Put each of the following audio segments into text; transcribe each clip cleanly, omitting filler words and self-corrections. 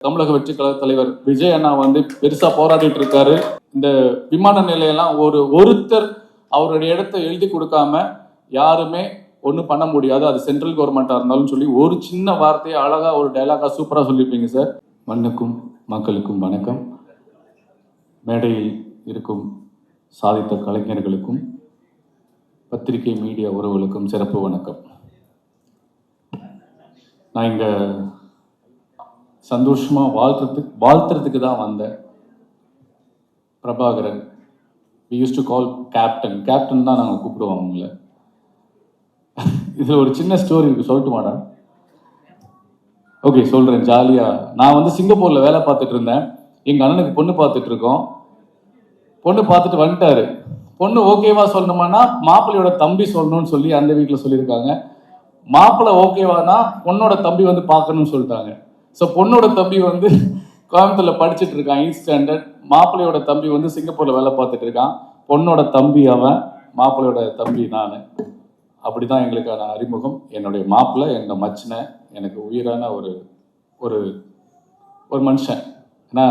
தமிழக வெற்றி கழக தலைவர் விஜய் அண்ணா வந்து பெருசா போராடிட்டு இருக்காரு. இந்த விமான நிலையெல்லாம் ஒருத்தர் அவருடைய இடத்தை எழுதி கொடுக்காம யாருமே ஒன்றும் பண்ண முடியாது. அது சென்ட்ரல் கவர்மெண்டா இருந்தாலும் சொல்லி ஒரு சின்ன வார்த்தையை அழகா ஒரு டைலாகா சூப்பரா சொல்லியிருப்பீங்க சார். மண்ணுக்கும் மக்களுக்கும் வணக்கம். மேடையில் இருக்கும் சாதித்த கலைஞர்களுக்கும் பத்திரிகை மீடியா உறவுகளுக்கும் சிறப்பு வணக்கம். நான் இங்க சந்தோஷமா வாழ்த்துறதுக்கு தான் வந்தேன். Prabhakaran, we used to call captain தான் நாங்கள் கூப்பிடுவோம் அவங்கள. இதில் ஒரு சின்ன ஸ்டோரி இருக்கு, சொல்லட்டுமாடா? ஓகே, சொல்கிறேன். ஜாலியாக நான் வந்து சிங்கப்பூரில் வேலை பார்த்துட்டு இருந்தேன். எங்கள் அண்ணனுக்கு பொண்ணு பார்த்துட்டு இருக்கோம். பொண்ணு பார்த்துட்டு வந்துட்டாரு. பொண்ணு ஓகேவா சொல்லணுமானா மாப்பிள்ளையோட தம்பி சொல்லணும்னு சொல்லி அந்த வீட்டில் சொல்லியிருக்காங்க. மாப்பிள்ளை ஓகேவானா பொண்ணோட தம்பி வந்து பார்க்கணும்னு சொல்லிட்டாங்க. ஸோ பொண்ணோட தம்பி வந்து கோயம்புத்தூர்ல படிச்சுட்டு இருக்கான், 8th ஸ்டாண்டர்ட். மாப்பிள்ளையோட தம்பி வந்து சிங்கப்பூர்ல வேலை பார்த்துட்டு இருக்கான். பொண்ணோட தம்பி அவன், மாப்பிள்ளையோட தம்பி நான். அப்படிதான் எங்களுக்கான அறிமுகம். என்னுடைய மாப்பிள்ளை எங்க மச்சினை, எனக்கு உயிரான ஒரு ஒரு ஒரு மனுஷன். ஏன்னா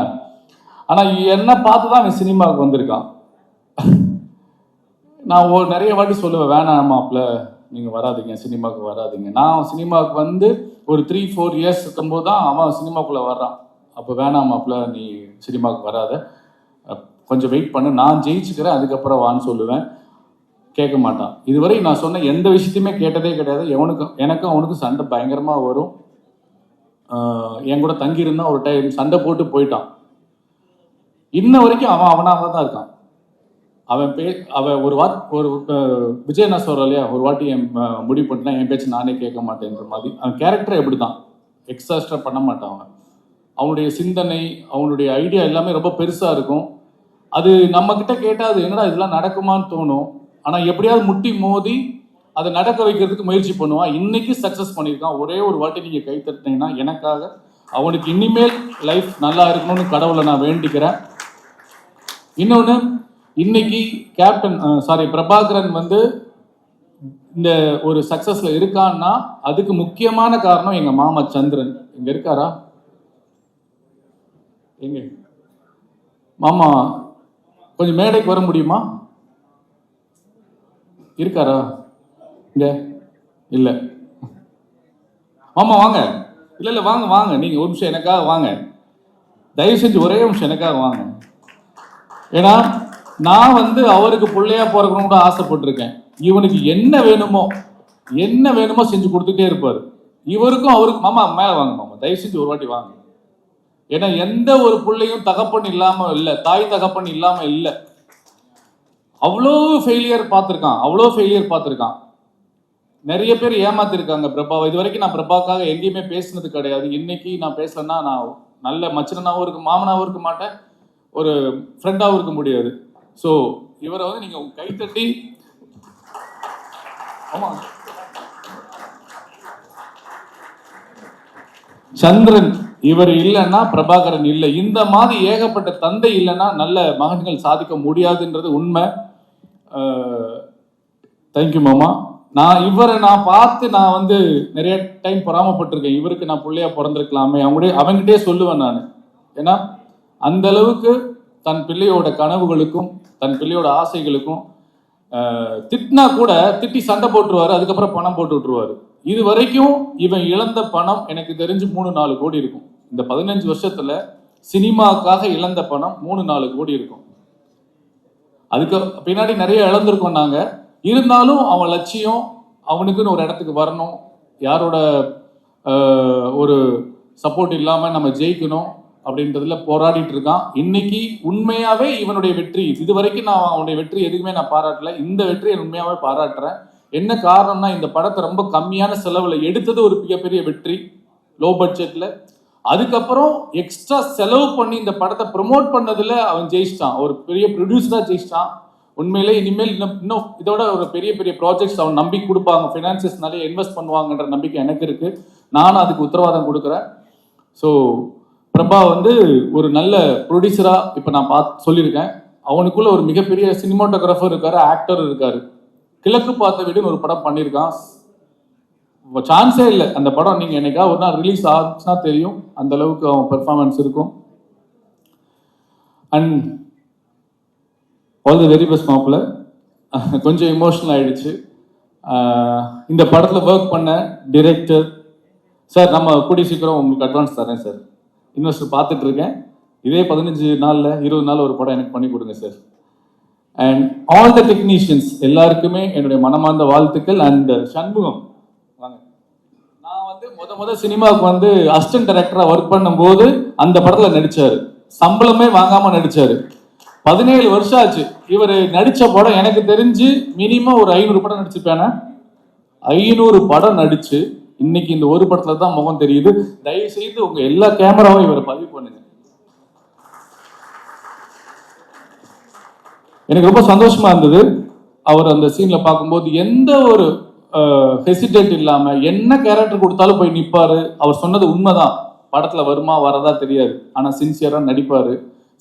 ஆனா என்ன பார்த்துதான் அவன் சினிமாவுக்கு வந்திருக்கான். நான் நிறைய வாட்டி சொல்லுவேன், வேணாம் மாப்பிள்ளை நீங்கள் வராதிங்க, சினிமாவுக்கு வராதிங்க. நான் சினிமாவுக்கு வந்து ஒரு 3-4 இயர்ஸ் இருக்கும்போது தான் அவன் சினிமாக்குள்ளே வர்றான். அப்போ வேணாம் மாப்பிள்ள, நீ சினிமாவுக்கு வராத, கொஞ்சம் வெயிட் பண்ணு, நான் ஜெயிச்சுக்கிறேன், அதுக்கப்புறம் வான்னு சொல்லுவேன். கேட்க மாட்டான். இதுவரை நான் சொன்ன எந்த விஷயத்தையுமே கேட்டதே கிடையாது. எனக்கும் அவனுக்கும் சண்டை பயங்கரமாக வரும். என் கூட தங்கியிருந்தான். ஒரு டைம் சண்டை போட்டு போயிட்டான். இன்ன வரைக்கும் அவனாக தான் இருக்கான். அவன் ஒரு விஜய் என்ன சொல்ற இல்லையா, ஒரு வாட்டி என் முடிவு பண்ணிட்டா என் பேச்சு நானே கேட்க மாட்டேன்ற மாதிரி. அவன் கேரக்டர் எப்படி தான் எக்ஸ்ட்ரா பண்ண மாட்டான். அவனுடைய சிந்தனை, அவனுடைய ஐடியா எல்லாமே ரொம்ப பெருசா இருக்கும். அது நம்ம கிட்ட கேட்டால் அது என்னடா இதெல்லாம் நடக்குமான்னு தோணும். ஆனால் எப்படியாவது முட்டி மோதி அதை நடக்க வைக்கிறதுக்கு முயற்சி பண்ணுவான். இன்னைக்கு சக்ஸஸ் பண்ணியிருக்கான். ஒரே ஒரு வாட்டி நீங்கள் கை தட்டினீங்கன்னா எனக்காக அவனுக்கு இனிமேல் லைஃப் நல்லா இருக்கணும்னு கடவுளை நான் வேண்டிக்கிறேன். இன்னொன்று, இன்னைக்கு பிரபாகரன் வந்து இந்த ஒரு சக்சஸ்ல இருக்கான்னா அதுக்கு முக்கியமான காரணம் எங்க மாமா சந்திரன். இங்க இருக்காரா? எங்க மாமா கொஞ்சம் மேடைக்கு வர முடியுமா? இருக்காரா? இங்க இல்ல. மாமா வாங்க. இல்ல வாங்க வாங்க, நீங்க ஒரு நிமிஷம் எனக்காக வாங்க, தயவு செஞ்சு ஒரே நிமிஷம் எனக்காக வாங்க. ஏன்னா நான் வந்து அவருக்கு பிள்ளையா பிறக்கணும் கூட ஆசைப்பட்டிருக்கேன். இவனுக்கு என்ன வேணுமோ செஞ்சு கொடுத்துட்டே இருப்பாரு. இவருக்கும் அவருக்கு. மாமா மேல வாங்க மாமா, தயவு செஞ்சு ஒரு வாட்டி வாங்க. ஏன்னா எந்த ஒரு பிள்ளையும் தகப்பன் இல்லாம இல்லை, தாய் தகப்பன் இல்லாம இல்லை. அவ்வளோ ஃபெயிலியர் பார்த்துருக்கான். நிறைய பேர் ஏமாத்திருக்காங்க பிரபாவை. இது வரைக்கும் நான் பிரபாக்காக எங்கேயுமே பேசினது கிடையாது. இன்னைக்கு நான் பேசலன்னா நான் நல்ல மச்சனாவும் இருக்க, மாமனாவும் இருக்க மாட்டேன், ஒரு ஃப்ரெண்டாகவும் இருக்க முடியாது. ஸோ இவரை வந்து நீங்க கைத்தட்டி, ஆமா சந்திரன் இவர் இல்லைன்னா பிரபாகரன் இல்லை. இந்த மாதிரி ஏகப்பட்ட தந்தை இல்லைன்னா நல்ல மகன்கள் சாதிக்க முடியாதுன்றது உண்மை. தேங்க்யூ மாமா. நான் பார்த்து நான் வந்து நிறைய டைம் பொறாமப்பட்டிருக்கேன். இவருக்கு நான் பிள்ளையா பிறந்திருக்கலாமே அவங்ககிட்டே சொல்லுவேன் நான். ஏன்னா அந்த அளவுக்கு தன் பிள்ளையோட கனவுகளுக்கும் தன் பிள்ளையோட ஆசைகளுக்கும் திட்டினா கூட திட்டி சண்டை போட்டுருவாரு, அதுக்கப்புறம் பணம் போட்டு விட்டுருவாரு. இது வரைக்கும் இவன் இழந்த பணம் எனக்கு தெரிஞ்சு 3-4 கோடி இருக்கும். இந்த 15 வருஷத்துல சினிமாக்காக இழந்த பணம் 3-4 கோடி இருக்கும். அதுக்கு பின்னாடி நிறைய இழந்திருக்கோம் நாங்க. இருந்தாலும் அவன் லட்சியம் அவனுக்குன்னு ஒரு இடத்துக்கு வரணும், யாரோட ஒரு சப்போர்ட் இல்லாம நம்ம ஜெயிக்கணும் அப்படின்றதுல போராடிட்டு இருக்கான். இன்னைக்கு உண்மையாவே இவனுடைய வெற்றி, இது வரைக்கும் நான் அவனுடைய வெற்றி எதுக்குமே நான் பாராட்டல. இந்த வெற்றியை உண்மையாவே பாராட்டுறேன். என்ன காரணம்னா, இந்த படத்தை ரொம்ப கம்மியான செலவுல எடுத்தது ஒரு மிகப்பெரிய வெற்றி, லோ பட்ஜெட்ல. அதுக்கப்புறம் எக்ஸ்ட்ரா செலவு பண்ணி இந்த படத்தை ப்ரொமோட் பண்ணதுல அவன் ஜெயிச்சிட்டான். ஒரு பெரிய ப்ரொடியூசரா ஜெயிச்சிட்டான். உண்மையிலே இனிமேல் இன்னும் இதோட ஒரு பெரிய பெரிய ப்ராஜெக்ட்ஸ் அவன் நம்பிக்கை கொடுப்பாங்க, ஃபினான்சஸ் நிறைய இன்வெஸ்ட் பண்ணுவாங்கன்ற நம்பிக்கை எனக்கு இருக்கு. நானும் அதுக்கு உத்தரவாதம் கொடுக்குறேன். ஸோ பிரபா வந்து ஒரு நல்ல ப்ரொடியூசரா இப்ப நான் சொல்லியிருக்கேன். அவனுக்குள்ள ஒரு மிகப்பெரிய சினிமாட்டோகிராஃபர் இருக்காரு, ஆக்டர் இருக்காரு. கிழக்கு பார்த்த வீடுன்னு ஒரு படம் பண்ணியிருக்கான். சான்ஸே இல்லை. அந்த படம் நீங்கள் என்னைக்கா ஒரு நாள் ரிலீஸ் ஆச்சுன்னா தெரியும், அந்த அளவுக்கு அவன் பெர்ஃபார்மன்ஸ் இருக்கும். And all the very best மாப்பிள்ள. கொஞ்சம் இமோஷனல் ஆயிடுச்சு. இந்த படத்தில் ஒர்க் பண்ண டிரெக்டர் சார், நம்ம கூடிய சீக்கிரம் உங்களுக்கு அட்வான்ஸ் தரேன் சார். இன்வெஸ்டர் பார்த்துட்டு இருக்கேன். இதே 15 நாளில் 20 நாள் ஒரு படம் எனக்கு பண்ணி கொடுங்க sir. And all the technicians எல்லாருக்குமே என்னுடைய மனமார்ந்த வாழ்த்துக்கள். அண்ட் சண்முகம் வாங்க. நான் வந்து முத சினிமாவுக்கு வந்து அசிஸ்டன்ட் டைரக்டராக ஒர்க் பண்ணும்போது அந்த படத்தில் நடித்தார். சம்பளமே வாங்காமல் நடித்தார். 17 வருஷம் ஆச்சு. இவர் நடித்த படம் எனக்கு தெரிஞ்சு மினிமம் ஒரு 500 படம் நடிச்சிருப்பேனா? 500 படம் நடிச்சு இன்னைக்கு இந்த ஒரு படத்துல தான் முகம் தெரியுது. தயவு செய்து உங்க எல்லா கேமராவும் இவரை பதிவு பண்ணுங்க. எனக்கு ரொம்ப சந்தோஷமா இருந்தது. அவர் அந்த சீன்ல பார்க்கும்போது எந்த ஒரு ஹெசிடேட் இல்லாம என்ன கேரக்டர் கொடுத்தாலும் போய் நிற்பாரு. அவர் சொன்னது உண்மைதான். படத்துல வருமா வரதா தெரியாது, ஆனா சின்சியரா நடிப்பாரு.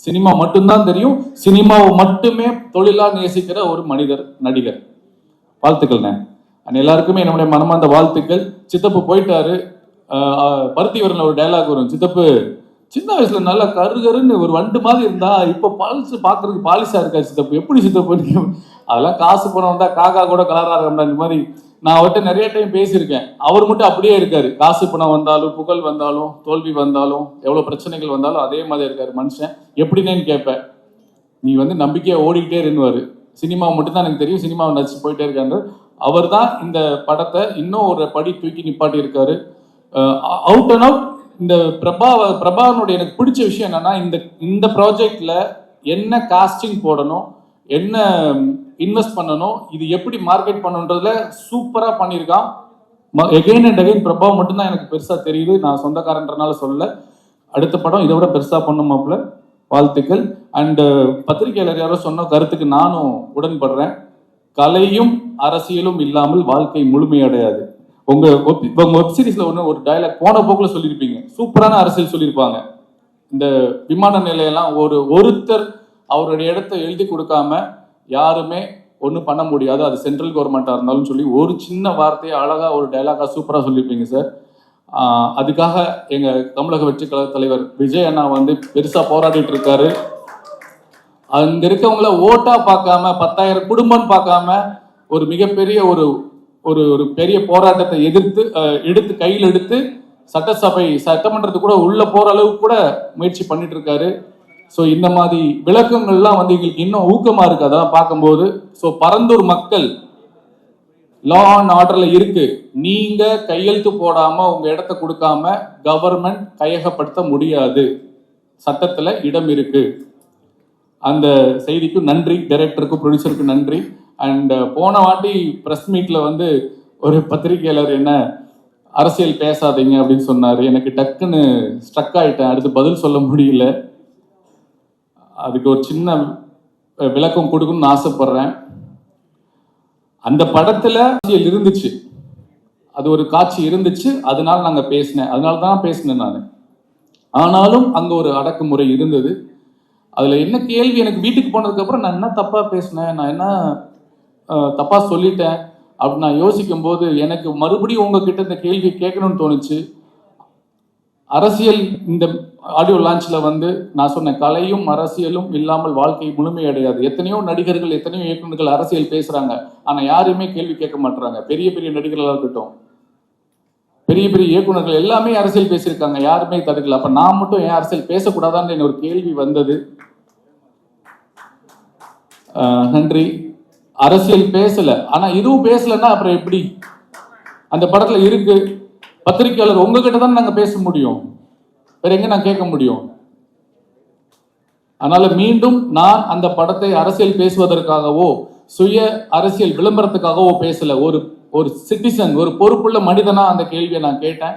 சினிமா மட்டும்தான் தெரியும். சினிமாவை மட்டுமே தொழிலா நேசிக்கிற ஒரு மனிதர், நடிகர். வாழ்த்துக்கள்ண்ணே. எல்லாருக்குமே என்னுடைய மனமார்ந்த வாழ்த்துக்கள். சித்தப்பு போயிட்டாரு. பருத்திவரன்ல ஒரு டைலாக் வரும், சித்தப்பு சின்ன வயசுல நல்லா கருன்னு ஒரு வண்டு மாதிரி இருந்தா இப்ப பல்ஸ் பாக்குறதுக்கு பாலிசா இருக்காரு சித்தப்பு. எப்படி சித்தப்பு? அதெல்லாம் காசு பணம் வந்தா காக்கா கூட கலரா இருக்கா. இந்த மாதிரி நான் அவர்கிட்ட நிறைய டைம் பேசியிருக்கேன். அவர் மட்டும் அப்படியே இருக்காரு. காசு பணம் வந்தாலும், புகழ் வந்தாலும், தோல்வி வந்தாலும், எவ்வளவு பிரச்சனைகள் வந்தாலும் அதே மாதிரி இருக்காரு மனுஷன். எப்படின்னு கேட்பேன். நீ வந்து நம்பிக்கையா ஓடிக்கிட்டே இருந்துவாரு. சினிமா மட்டும்தான் எனக்கு தெரியும், சினிமாவை நடிச்சு போயிட்டே இருக்காரு. அவர் தான் இந்த படத்தை இன்னும் ஒரு படி தூக்கி நிப்பாட்டி இருக்காரு. அவுட் அண்ட் அவுட் இந்த பிரபாவனுடைய எனக்கு பிடிச்ச விஷயம் என்னன்னா, இந்த ப்ராஜெக்ட்ல என்ன காஸ்டிங் போடணும், என்ன இன்வெஸ்ட் பண்ணணும், இது எப்படி மார்க்கெட் பண்ணணுன்றதுல சூப்பரா பண்ணியிருக்கான். எகைன் அண்ட் அகைன் பிரபாவ் மட்டும்தான் எனக்கு பெருசா தெரியுது. நான் சொந்தக்காரன்றனால சொல்லல. அடுத்த படம் இதை விட பெருசா பண்ணுமாப்ல. வாழ்த்துக்கள். அண்ட் பத்திரிகையாளர் யாரோ சொன்ன கருத்துக்கு நானும் உடன்படுறேன். கலையும் அரசியலும் இல்லாமல் வாழ்க்கை முழுமையடையாது. உங்க வெப்சீரிஸ்ல ஒரு டயலாக் போன போக்குல சொல்லியிருப்பீங்க. சூப்பரான அரசியல் சொல்லியிருப்பாங்க. இந்த விமான நிலையெல்லாம் ஒருத்தர் அவருடைய இடத்தை எழுதி கொடுக்காம யாருமே ஒன்றும் பண்ண முடியாது, அது சென்ட்ரல் கவர்மெண்டா இருந்தாலும் சொல்லி ஒரு சின்ன வார்த்தையை அழகா ஒரு டைலாகா சூப்பரா சொல்லியிருப்பீங்க சார். அதுக்காக எங்க தமிழக வெற்றி கழக தலைவர் விஜய் அண்ணா வந்து பெருசா போராடிட்டு இருக்காரு. அங்க இருக்கவங்கள ஓட்டா பார்க்காம 10,000 குடும்பம் பார்க்காம ஒரு மிகப்பெரிய ஒரு பெரிய போராட்டத்தை எடுத்து கையில் எடுத்து சட்டமன்றத்துக்கு கூட உள்ள போற அளவுக்கு கூட முயற்சி பண்ணிட்டு இருக்காரு. ஸோ இந்த மாதிரி விளக்கங்கள்லாம் வந்து எங்களுக்கு இன்னும் ஊக்கமா இருக்கு அதெல்லாம் பார்க்கும்போது. ஸோ பரந்தூர் மக்கள் லா அண்ட் ஆர்டர்ல இருக்கு. நீங்க கையெழுத்து போடாம உங்க இடத்த கொடுக்காம கவர்மெண்ட் கையகப்படுத்த முடியாது. சட்டத்துல இடம் இருக்கு. அந்த செய்திக்கு நன்றி. டைரக்டருக்கு, ப்ரொடியூசருக்கு நன்றி. அண்ட் போன வாட்டி பிரஸ் மீட்ல வந்து ஒரு பத்திரிகையாளர் என்ன அரசியல் பேசாதீங்க அப்படின்னு சொன்னாரு. எனக்கு டக்குன்னு ஸ்ட்ரக் ஆயிட்டேன். அடுத்து பதில் சொல்ல முடியல. அதுக்கு ஒரு சின்ன விளக்கம் கொடுக்கணும்னு ஆசைப்படுறேன். அந்த படத்துல அரசியல் இருந்துச்சு, அது ஒரு காட்சி இருந்துச்சு. அதனால நாங்க பேசினேன், அதனால தான் பேசினேன் நான். ஆனாலும் அங்க ஒரு அடக்குமுறை இருந்தது. அதுல என்ன கேள்வி, எனக்கு வீட்டுக்கு போனதுக்கு அப்புறம் நான் என்ன தப்பா பேசினேன், நான் என்ன தப்பா சொல்லிட்டேன் அப்படின்னு நான் யோசிக்கும் போது எனக்கு மறுபடியும் உங்ககிட்ட இந்த கேள்வி கேட்கணும்னு தோணுச்சு. அரசியல் இந்த ஆடியோ லான்ச்ல வந்து நான் சொன்னேன், கலையும் அரசியலும் இல்லாமல் வாழ்க்கை முழுமையடையாது. எத்தனையோ நடிகர்கள், எத்தனையோ இயக்குநர்கள் அரசியல் பேசுறாங்க, ஆனா யாருமே கேள்வி கேட்க மாட்டாங்க. பெரிய பெரிய நடிகர்களாக இருக்கட்டும், பெரிய பெரிய இயக்குநர்கள் எல்லாமே அரசியல் பேசியிருக்காங்க, யாருமே தடுக்கல. அப்ப நான் மட்டும் ஏன் அரசியல் பேசக்கூடாதான்னு ஒரு கேள்வி வந்தது. நன்றி. அரசியல் பேசல, ஆனா இதுவும் பேசலன்னா அப்புறம் எப்படி? அந்த படத்துல இருக்கு. பத்திரிகையாளர் உங்ககிட்ட தான் நாங்க பேச முடியும், வேற எங்க நான் கேட்க முடியும்? அதனால மீண்டும் நான் அந்த படத்தை அரசியல் பேசுவதற்காகவோ சுய அரசியல் விளம்பரத்துக்காகவோ பேசல. ஒரு சிட்டிசன், ஒரு பொறுப்புள்ள மனிதனா அந்த கேள்வியை நான் கேட்டேன்.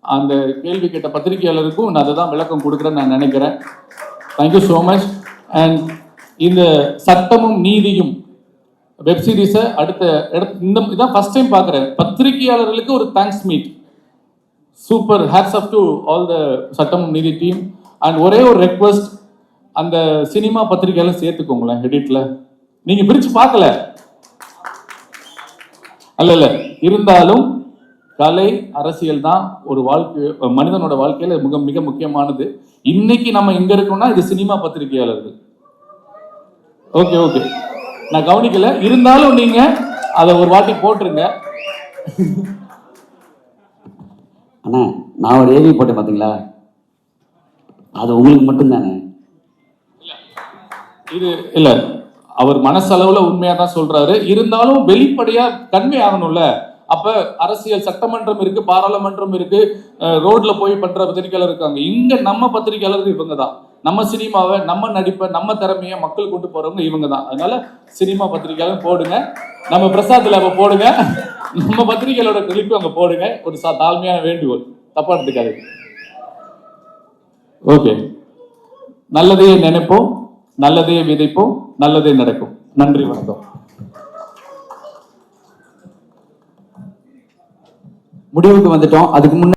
அந்த கேள்வி கேட்ட பத்திரிகையாளருக்கும் நான் அதை தான் விளக்கம் கொடுக்குறேன்னு நான் நினைக்கிறேன். Thank you so much. அண்ட் இந்த சட்டமும் நீதியும் வெப் சீரிஸை இதான் ஃபர்ஸ்ட் டைம் பார்க்குறேன். பத்திரிகையாளர்களுக்கு ஒரு thanks meet. Super, hats off to all the சட்டமும் நீதி டீம். அண்ட் ஒரே ஒரு ரெக்வஸ்ட், அந்த சினிமா பத்திரிகையாளர் சேர்த்துக்கோங்களேன் எடிட்ல. நீங்க பிரிச்சு பார்க்கல அல்ல இருந்தாலும் கலை அரசியல் தான் ஒரு வாழ்க்கை, மனிதனோட வாழ்க்கையில மிக மிக முக்கியமானது. இன்னைக்கு நம்ம இங்க இருக்கோம்னா இது சினிமா பத்திரிகையாளர்கள். ஓகே ஓகே, நான் கவனிக்கல, இருந்தாலும் நீங்க அதை ஒரு வாட்டி போட்டுருங்க. அண்ணா நான் ஒரு ஏவி போட்டேன் பாத்தீங்களா, அது உங்களுக்கு மட்டும்தானே? இது இல்ல, அவர் மனசளவுல உண்மையா தான் சொல்றாரு, இருந்தாலும் வெளிப்படையா கன்வே ஆகணும்ல. அப்ப அரசியல் சட்டமன்றம் இருக்கு, பாராளுமன்றம் இருக்கு, ரோட்ல போய் பண்ற பத்திரிகையாளர் இருக்காங்க. இங்க நம்ம பத்திரிகையாளர்கள் இவங்க தான். நம்ம சினிமாவை, நம்ம நடிப்பை, நம்ம திறமையை மக்கள் கொண்டு போறவங்க இவங்க தான். அதனால சினிமா பத்திரிகையாளர் போடுங்க, நம்ம பிரசாத் லேப போடுங்க, நம்ம பத்திரிகைகளோட கிளிப்பு அங்க போடுங்க. ஒரு தாழ்மையான வேண்டுகோள், தப்பா எடுத்துக்காது. ஓகே, நல்லதையே நினைப்போம், நல்லதையே விதைப்போம், நல்லதே நடக்கும். நன்றி, வணக்கம். முடிவுக்கு வந்துட்டோம். அதுக்கு முன்னாடி